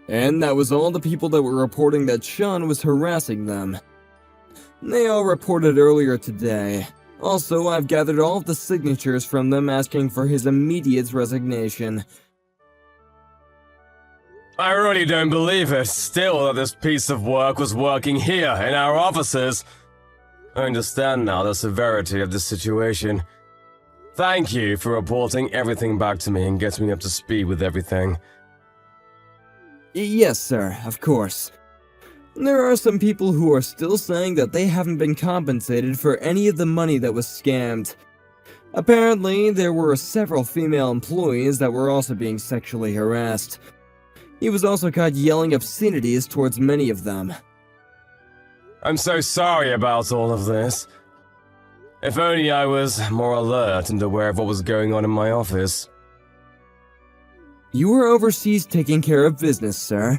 And that was all the people that were reporting that Sean was harassing them. They all reported earlier today. Also, I've gathered all of the signatures from them asking for his immediate resignation. I really don't believe it, still, that this piece of work was working here, in our offices. I understand now the severity of the situation. Thank you for reporting everything back to me and getting me up to speed with everything. Yes, sir, of course. There are some people who are still saying that they haven't been compensated for any of the money that was scammed. Apparently, there were several female employees that were also being sexually harassed. He was also caught yelling obscenities towards many of them. I'm so sorry about all of this. If only I was more alert and aware of what was going on in my office. You were overseas taking care of business, sir.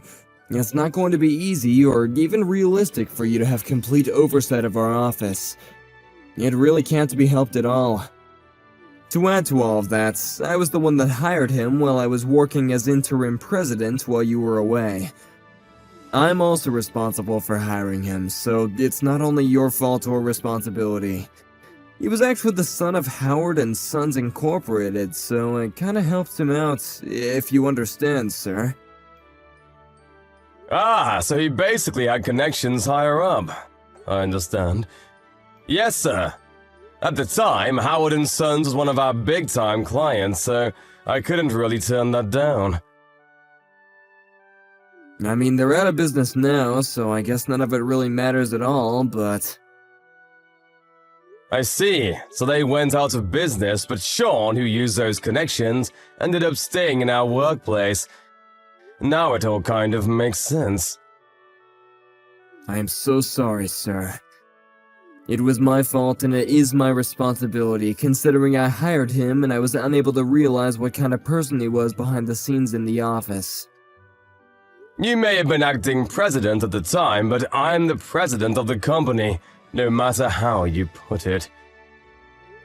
It's not going to be easy or even realistic for you to have complete oversight of our office. It really can't be helped at all. To add to all of that, I was the one that hired him while I was working as interim president while you were away. I'm also responsible for hiring him, so it's not only your fault or responsibility. He was actually the son of Howard and Sons Incorporated, so it kinda helps him out, if you understand, sir. Ah, so he basically had connections higher up. I understand. Yes, sir. At the time, Howard and Sons was one of our big-time clients, so I couldn't really turn that down. I mean, they're out of business now, so I guess none of it really matters at all, but... I see. So they went out of business, but Sean, who used those connections, ended up staying in our workplace. Now it all kind of makes sense. I am so sorry, sir. It was my fault and it is my responsibility, considering I hired him and I was unable to realize what kind of person he was behind the scenes in the office. You may have been acting president at the time, but I'm the president of the company, no matter how you put it.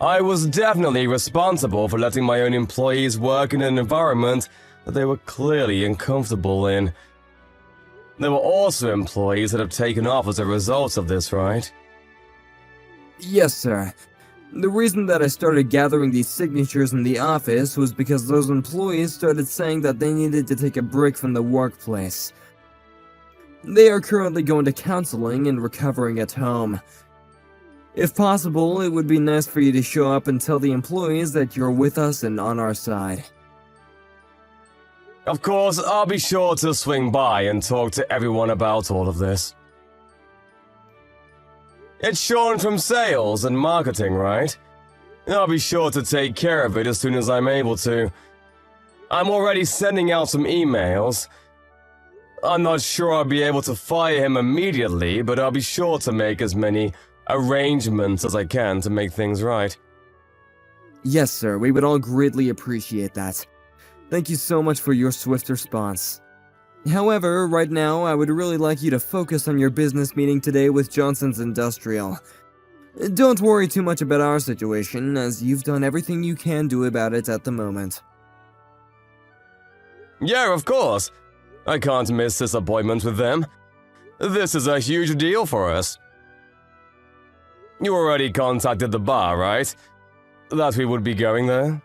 I was definitely responsible for letting my own employees work in an environment that they were clearly uncomfortable in. There were also employees that have taken off as a result of this, right? Yes, sir. The reason that I started gathering these signatures in the office was because those employees started saying that they needed to take a break from the workplace. They are currently going to counseling and recovering at home. If possible, it would be nice for you to show up and tell the employees that you're with us and on our side. Of course, I'll be sure to swing by and talk to everyone about all of this. It's Sean from sales and marketing, right? I'll be sure to take care of it as soon as I'm able to. I'm already sending out some emails. I'm not sure I'll be able to fire him immediately, but I'll be sure to make as many arrangements as I can to make things right. Yes, sir, we would all greatly appreciate that. Thank you so much for your swift response. However, right now, I would really like you to focus on your business meeting today with Johnson's Industrial. Don't worry too much about our situation, as you've done everything you can do about it at the moment. Yeah, of course. I can't miss this appointment with them. This is a huge deal for us. You already contacted the bar, right? That we would be going there?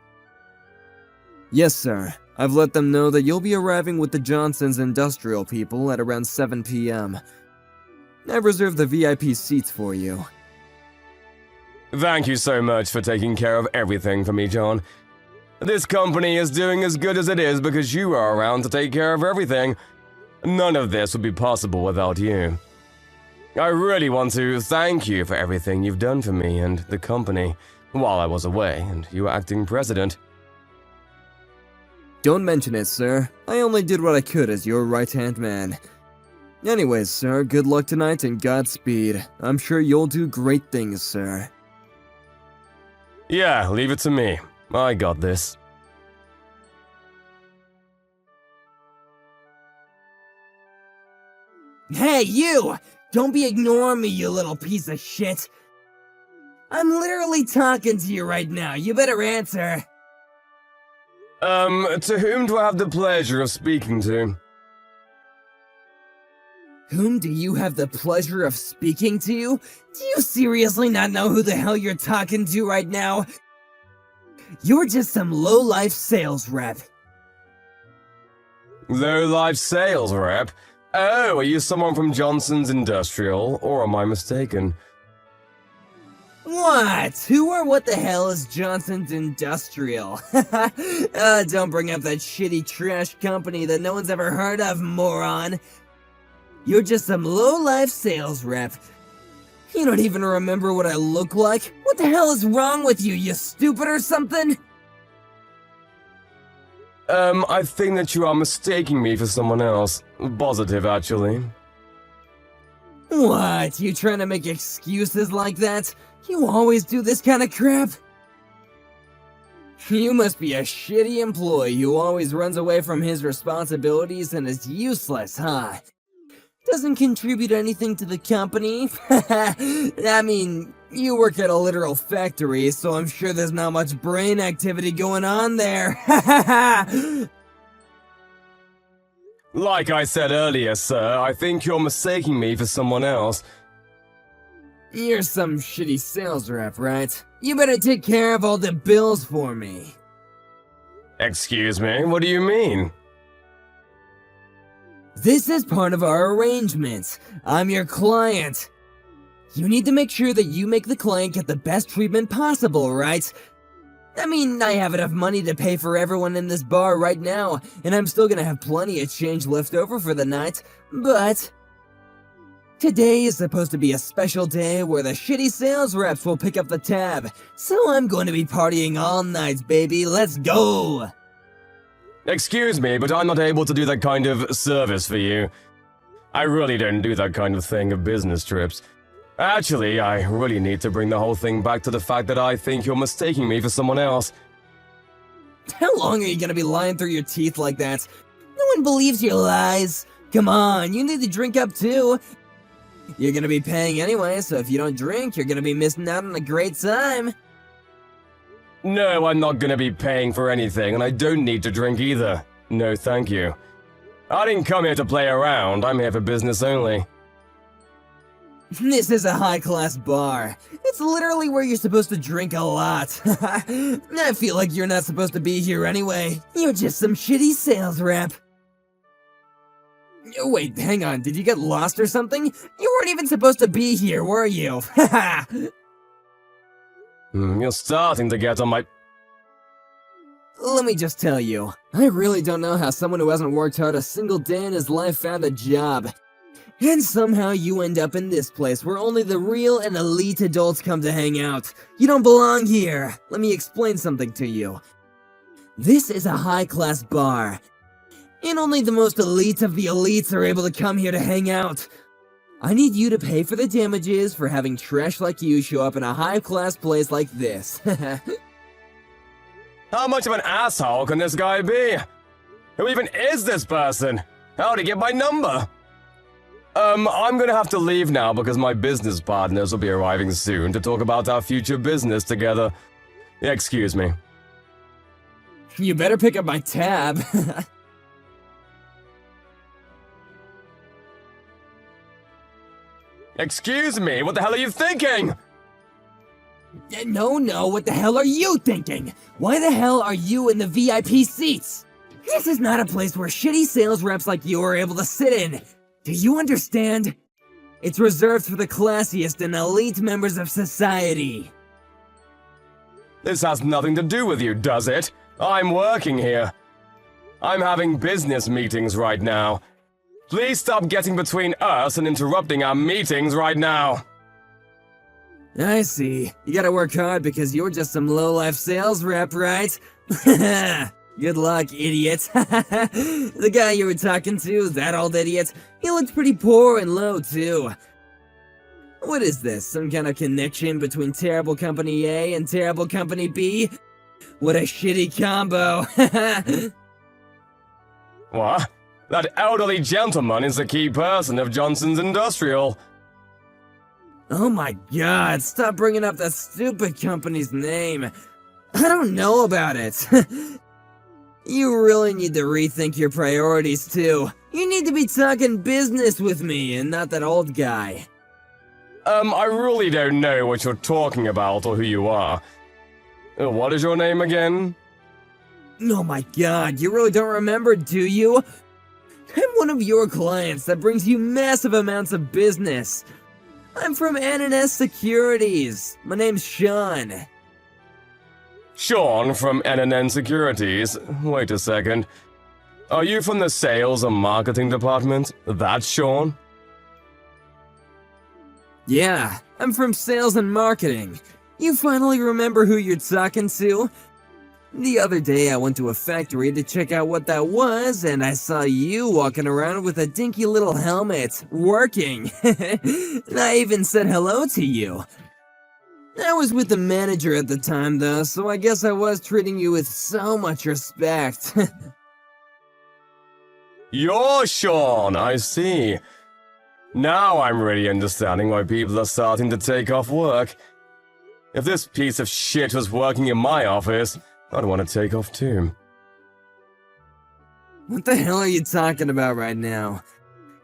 Yes, sir. I've let them know that you'll be arriving with the Johnson's Industrial people at around 7 p.m. I've reserved the VIP seats for you. Thank you so much for taking care of everything for me, John. This company is doing as good as it is because you are around to take care of everything. None of this would be possible without you. I really want to thank you for everything you've done for me and the company while I was away and you were acting president. Don't mention it, sir. I only did what I could as your right-hand man. Anyways, sir, good luck tonight and Godspeed. I'm sure you'll do great things, sir. Yeah, leave it to me. I got this. Hey, you! Don't be ignoring me, you little piece of shit! I'm literally talking to you right now. You better answer. To whom do I have the pleasure of speaking to? Whom do you have the pleasure of speaking to? Do you seriously not know who the hell you're talking to right now? You're just some low-life sales rep. Low-life sales rep? Oh, are you someone from Johnson's Industrial, or am I mistaken? What? Who or what the hell is Johnson's Industrial? Don't bring up that shitty trash company that no one's ever heard of, moron. You're just some low-life sales rep. You don't even remember what I look like? What the hell is wrong with you? You stupid or something? I think that you are mistaking me for someone else. Positive, actually. What? You trying to make excuses like that? You always do this kind of crap? You must be a shitty employee who always runs away from his responsibilities and is useless, huh? Doesn't contribute anything to the company? I mean, you work at a literal factory, so I'm sure there's not much brain activity going on there. Like I said earlier, sir, I think you're mistaking me for someone else. You're some shitty sales rep, right? You better take care of all the bills for me. Excuse me, what do you mean? This is part of our arrangement. I'm your client. You need to make sure that you make the client get the best treatment possible, right? I mean, I have enough money to pay for everyone in this bar right now, and I'm still gonna have plenty of change left over for the night, but today is supposed to be a special day where the shitty sales reps will pick up the tab, so I'm going to be partying all night, baby. Let's go! Excuse me, but I'm not able to do that kind of service for you. I really don't do that kind of thing of business trips. Actually, I really need to bring the whole thing back to the fact that I think you're mistaking me for someone else. How long are you gonna be lying through your teeth like that? No one believes your lies. Come on, you need to drink up too. You're gonna be paying anyway, so if you don't drink, you're gonna be missing out on a great time. No, I'm not gonna be paying for anything, and I don't need to drink either. No, thank you. I didn't come here to play around, I'm here for business only. This is a high-class bar. It's literally where you're supposed to drink a lot. I feel like you're not supposed to be here anyway. You're just some shitty sales rep. Wait, hang on, did you get lost or something? You weren't even supposed to be here, were you? You're starting to get on my... Let me just tell you, I really don't know how someone who hasn't worked hard a single day in his life found a job. And somehow you end up in this place where only the real and elite adults come to hang out. You don't belong here. Let me explain something to you. This is a high-class bar, and only the most elite of the elites are able to come here to hang out. I need you to pay for the damages for having trash like you show up in a high-class place like this. How much of an asshole can this guy be? Who even is this person? How'd he get my number? I'm gonna have to leave now because my business partners will be arriving soon to talk about our future business together. Excuse me. You better pick up my tab. Excuse me, what the hell are you thinking? No, what the hell are you thinking? Why the hell are you in the VIP seats? This is not a place where shitty sales reps like you are able to sit in. Do you understand? It's reserved for the classiest and elite members of society. This has nothing to do with you, does it? I'm working here. I'm having business meetings right now. Please stop getting between us and interrupting our meetings right now. I see. You gotta work hard because you're just some low-life sales rep, right? Good luck, idiot. The guy you were talking to, that old idiot, he looked pretty poor and low, too. What is this, some kind of connection between Terrible Company A and Terrible Company B? What a shitty combo. What? That elderly gentleman is the key person of Johnson's Industrial. Oh my god, stop bringing up that stupid company's name. I don't know about it. You really need to rethink your priorities too. You need to be talking business with me and not that old guy. I really don't know what you're talking about or who you are. What is your name again? Oh my god, you really don't remember, do you? I'm one of your clients that brings you massive amounts of business. I'm from NNS Securities. My name's Sean. Sean from NNN Securities. Wait a second. Are you from the sales and marketing department? That's Sean? Yeah, I'm from sales and marketing. You finally remember who you're talking to? The other day I went to a factory to check out what that was, and I saw you walking around with a dinky little helmet, working. And I even said hello to you. I was with the manager at the time though, so I guess I was treating you with so much respect. You're Sean, I see. Now I'm really understanding why people are starting to take off work. If this piece of shit was working in my office, I'd want to take off too. What the hell are you talking about right now?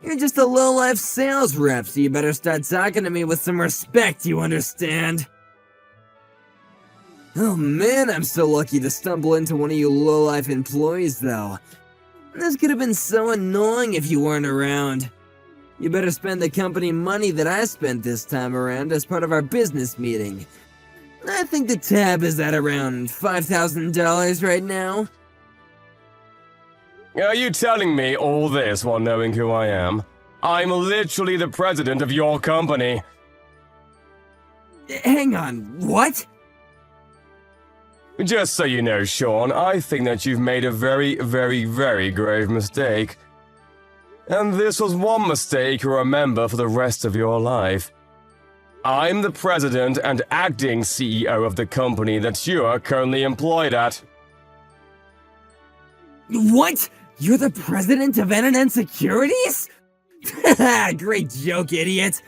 You're just a low-life sales rep, so you better start talking to me with some respect, you understand? Oh man, I'm so lucky to stumble into one of you low-life employees though. This could have been so annoying if you weren't around. You better spend the company money that I spent this time around as part of our business meeting. I think the tab is at around $5,000 right now. Are you telling me all this while knowing who I am? I'm literally the president of your company. Hang on, what? Just so you know, Sean, I think that you've made a very, very, very grave mistake. And this was one mistake you'll remember for the rest of your life. I'm the president and acting CEO of the company that you are currently employed at. What? You're the president of NNN Securities? Great joke, idiot.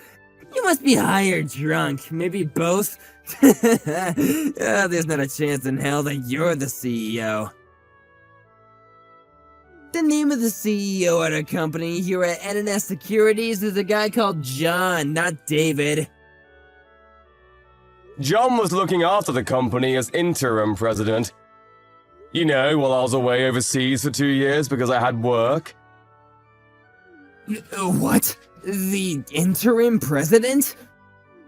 You must be high or drunk, maybe both. There's not a chance in hell that you're the CEO. The name of the CEO at our company here at NNS Securities is a guy called John, not David. John was looking after the company as interim president. You know, while I was away overseas for 2 years because I had work. What? The interim president?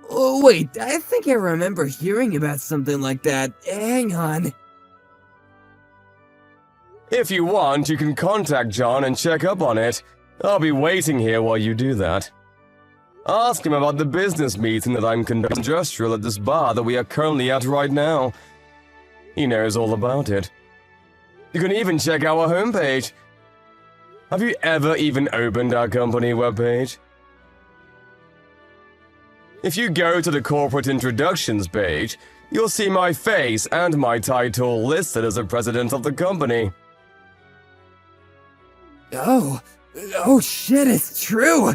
Oh, wait, I think I remember hearing about something like that. Hang on. If you want, you can contact John and check up on it. I'll be waiting here while you do that. Ask him about the business meeting that I'm conducting industrial at this bar that we are currently at right now. He knows all about it. You can even check our homepage. Have you ever even opened our company webpage? If you go to the corporate introductions page, you'll see my face and my title listed as the president of the company. Oh shit, it's true!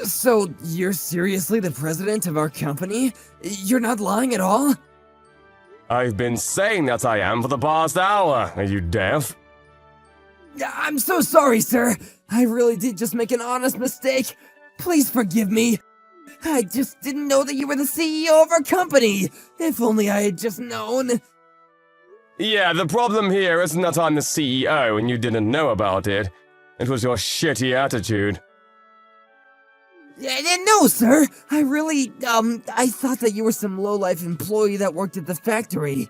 So, you're seriously the president of our company? You're not lying at all? I've been saying that I am for the past hour. Are you deaf? I'm so sorry, sir. I really did just make an honest mistake. Please forgive me. I just didn't know that you were the CEO of our company. If only I had just known. Yeah, the problem here isn't that I'm the CEO and you didn't know about it. It was your shitty attitude. No, sir. I really, I thought that you were some low-life employee that worked at the factory.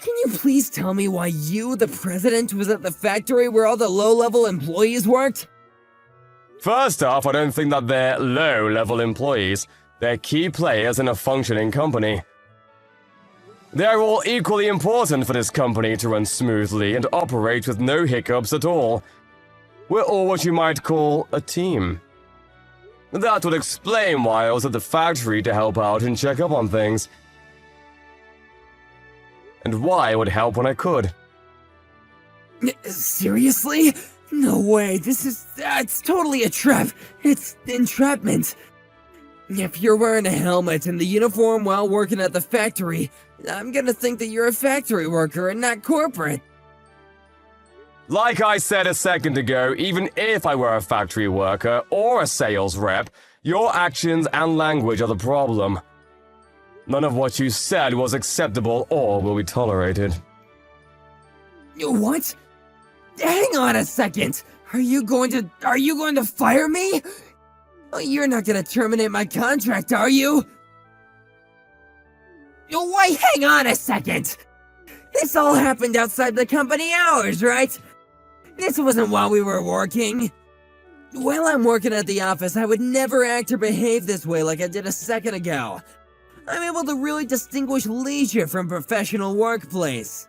Can you please tell me why you, the president, was at the factory where all the low-level employees worked? First off, I don't think that they're low-level employees. They're key players in a functioning company. They're all equally important for this company to run smoothly and operate with no hiccups at all. We're all what you might call a team. That would explain why I was at the factory to help out and check up on things. And why I would help when I could. Seriously? No way, it's totally a trap. It's entrapment. If you're wearing a helmet and the uniform while working at the factory, I'm gonna think that you're a factory worker and not corporate. Like I said a second ago, even if I were a factory worker or a sales rep, your actions and language are the problem. None of what you said was acceptable or will be tolerated. What? Hang on a second! Are you going to fire me? Oh, you're not gonna terminate my contract, are you? Why, hang on a second! This all happened outside the company hours, right? This wasn't while we were working. While I'm working at the office, I would never act or behave this way like I did a second ago. I'm able to really distinguish leisure from professional workplace.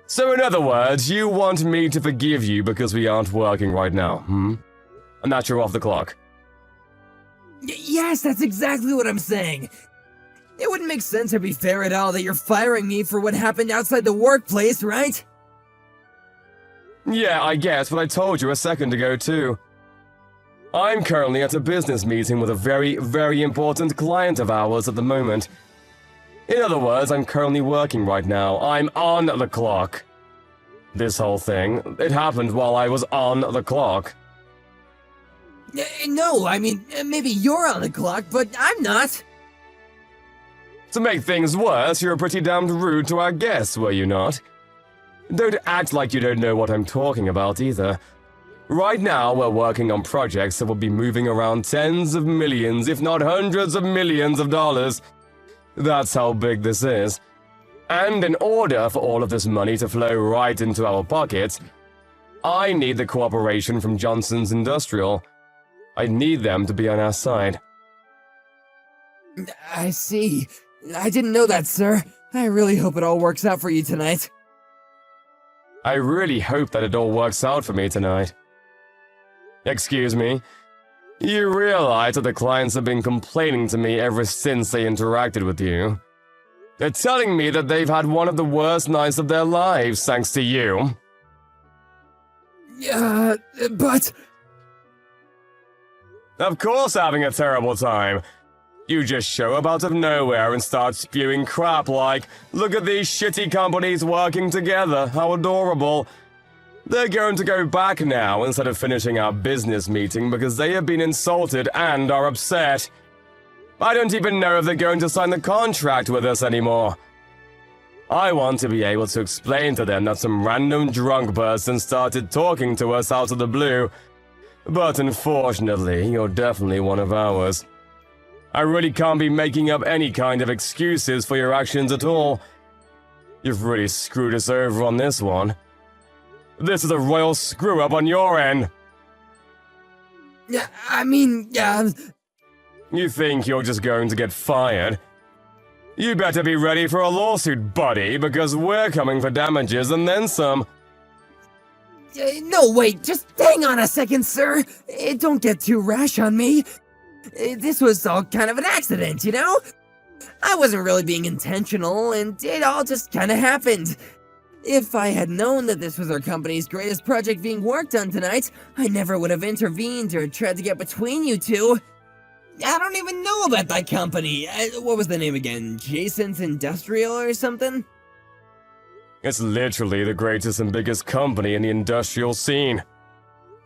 So in other words, you want me to forgive you because we aren't working right now, hmm? And that you're off the clock. Yes, that's exactly what I'm saying. It wouldn't make sense or be fair at all that you're firing me for what happened outside the workplace, right? Yeah, I guess, but I told you a second ago too. I'm currently at a business meeting with a very, very important client of ours at the moment. In other words, I'm currently working right now. I'm on the clock. This whole thing, it happened while I was on the clock. No, I mean, maybe you're on the clock, but I'm not. To make things worse, you were pretty damned rude to our guests, were you not? Don't act like you don't know what I'm talking about either. Right now, we're working on projects that will be moving around tens of millions, if not hundreds of millions of dollars. That's how big this is. And in order for all of this money to flow right into our pockets, I need the cooperation from Johnson's Industrial. I need them to be on our side. I see. I didn't know that, sir. I really hope it all works out for you tonight. I really hope that it all works out for me tonight. Excuse me. You realize that the clients have been complaining to me ever since they interacted with you. They're telling me that they've had one of the worst nights of their lives thanks to you. But... Of course having a terrible time. You just show up out of nowhere and start spewing crap like, look at these shitty companies working together, how adorable. They're going to go back now instead of finishing our business meeting because they have been insulted and are upset. I don't even know if they're going to sign the contract with us anymore. I want to be able to explain to them that some random drunk person started talking to us out of the blue. But unfortunately, you're definitely one of ours. I really can't be making up any kind of excuses for your actions at all. You've really screwed us over on this one. This is a royal screw-up on your end. I mean, You think you're just going to get fired? You better be ready for a lawsuit, buddy, because we're coming for damages and then some. No, wait, just hang on a second, sir. Don't get too rash on me. This was all kind of an accident, you know? I wasn't really being intentional, and it all just kind of happened. If I had known that this was our company's greatest project being worked on tonight, I never would have intervened or tried to get between you two. I don't even know about that company. What was the name again? Jason's Industrial or something? It's literally the greatest and biggest company in the industrial scene.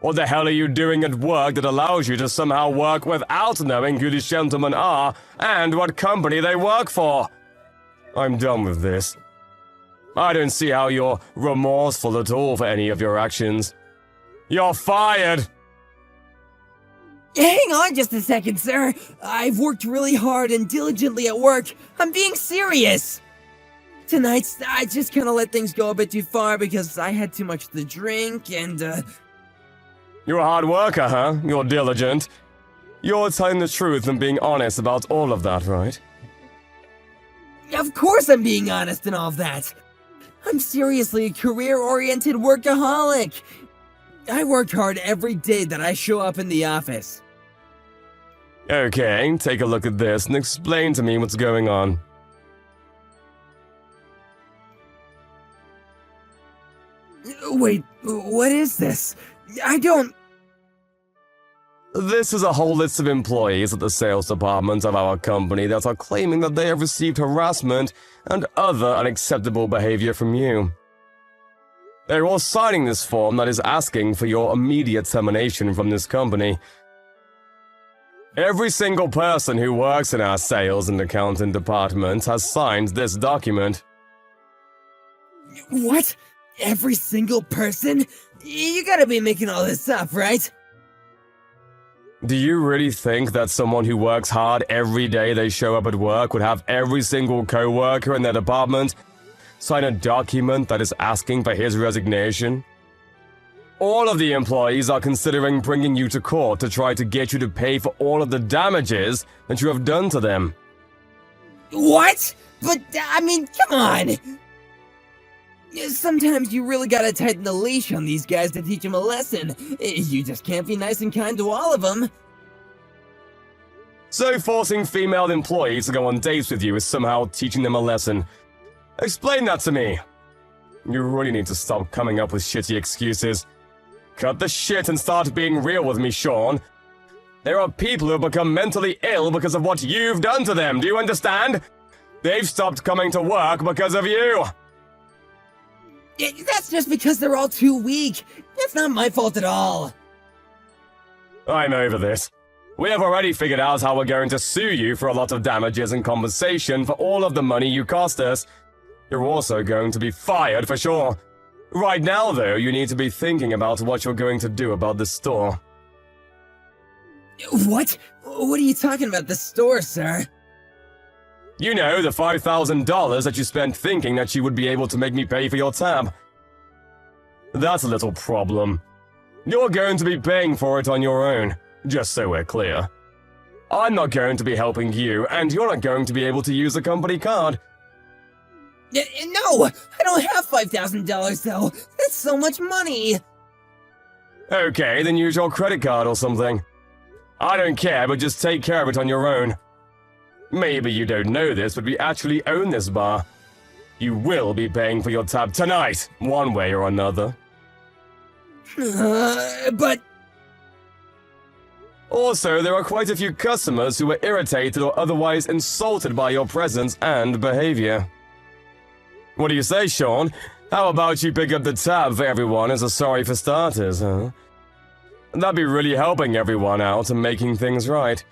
What the hell are you doing at work that allows you to somehow work without knowing who these gentlemen are and what company they work for? I'm done with this. I don't see how you're remorseful at all for any of your actions. You're fired! Hang on just a second, sir. I've worked really hard and diligently at work. I'm being serious. Tonight, I just kind of let things go a bit too far because I had too much to drink and, You're a hard worker, huh? You're diligent. You're telling the truth and being honest about all of that, right? Of course I'm being honest in all of that. I'm seriously a career-oriented workaholic. I work hard every day that I show up in the office. Okay, take a look at this and explain to me what's going on. Wait, what is this? I don't... This is a whole list of employees at the sales department of our company that are claiming that they have received harassment and other unacceptable behavior from you. They're all signing this form that is asking for your immediate termination from this company. Every single person who works in our sales and accounting department has signed this document. What? Every single person? You gotta be making all this up, right? Do you really think that someone who works hard every day they show up at work would have every single co-worker in their department sign a document that is asking for his resignation? All of the employees are considering bringing you to court to try to get you to pay for all of the damages that you have done to them. What? But, I mean, come on! Sometimes you really gotta tighten the leash on these guys to teach them a lesson. You just can't be nice and kind to all of them. So forcing female employees to go on dates with you is somehow teaching them a lesson. Explain that to me. You really need to stop coming up with shitty excuses. Cut the shit and start being real with me, Sean. There are people who have become mentally ill because of what you've done to them, do you understand? They've stopped coming to work because of you. That's just because they're all too weak. It's not my fault at all. I'm over this. We have already figured out how we're going to sue you for a lot of damages and compensation for all of the money you cost us. You're also going to be fired for sure. Right now, though, you need to be thinking about what you're going to do about the store. What? What are you talking about, the store, sir? You know, the $5,000 that you spent thinking that you would be able to make me pay for your tab. That's a little problem. You're going to be paying for it on your own, just so we're clear. I'm not going to be helping you, and you're not going to be able to use a company card. No! I don't have $5,000, though! That's so much money! Okay, then use your credit card or something. I don't care, but just take care of it on your own. Maybe you don't know this, but we actually own this bar. You will be paying for your tab tonight, one way or another. But... Also, there are quite a few customers who were irritated or otherwise insulted by your presence and behavior. What do you say, Sean? How about you pick up the tab for everyone as a sorry for starters, huh? That'd be really helping everyone out and making things right.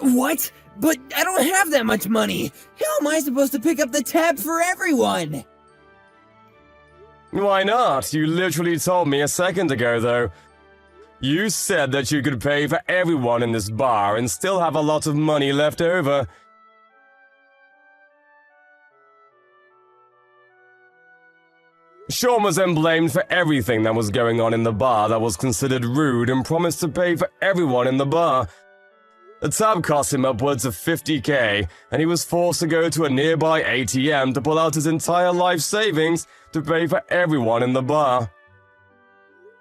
What? But I don't have that much money! How am I supposed to pick up the tab for everyone? Why not? You literally told me a second ago, though. You said that you could pay for everyone in this bar and still have a lot of money left over. Sean was then blamed for everything that was going on in the bar that was considered rude and promised to pay for everyone in the bar. The tab cost him upwards of $50K, and he was forced to go to a nearby ATM to pull out his entire life savings to pay for everyone in the bar.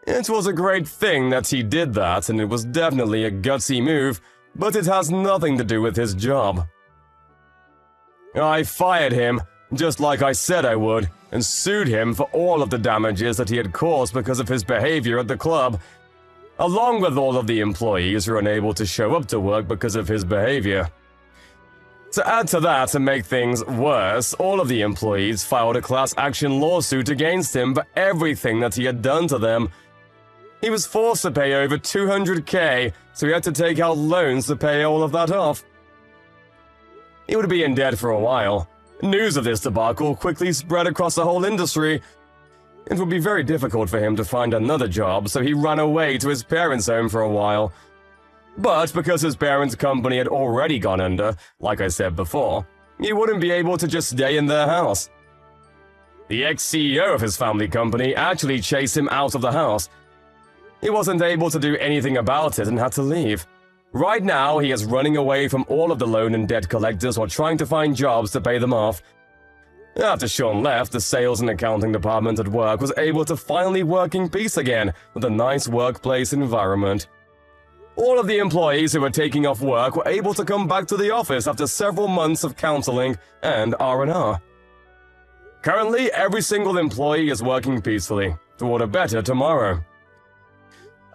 It was a great thing that he did that, and it was definitely a gutsy move, but it has nothing to do with his job. I fired him, just like I said I would, and sued him for all of the damages that he had caused because of his behavior at the club, along with all of the employees who were unable to show up to work because of his behavior. To add to that and make things worse, all of the employees filed a class action lawsuit against him for everything that he had done to them. He was forced to pay over $200K, so he had to take out loans to pay all of that off. He would be in debt for a while. News of this debacle quickly spread across the whole industry. It would be very difficult for him to find another job, so he ran away to his parents' home for a while. But because his parents' company had already gone under, like I said before, he wouldn't be able to just stay in their house. The ex-CEO of his family company actually chased him out of the house. He wasn't able to do anything about it and had to leave. Right now, he is running away from all of the loan and debt collectors while trying to find jobs to pay them off. After Sean left, the sales and accounting department at work was able to finally work in peace again with a nice workplace environment. All of the employees who were taking off work were able to come back to the office after several months of counseling and R&R. Currently, every single employee is working peacefully toward a better tomorrow.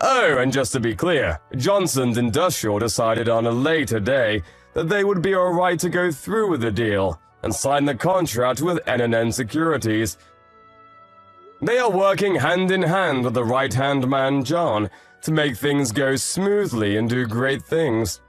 Oh, and just to be clear, Johnson's Industrial decided on a later day that they would be alright to go through with the deal and sign the contract with NNN Securities. They are working hand in hand with the right-hand man, John, to make things go smoothly and do great things.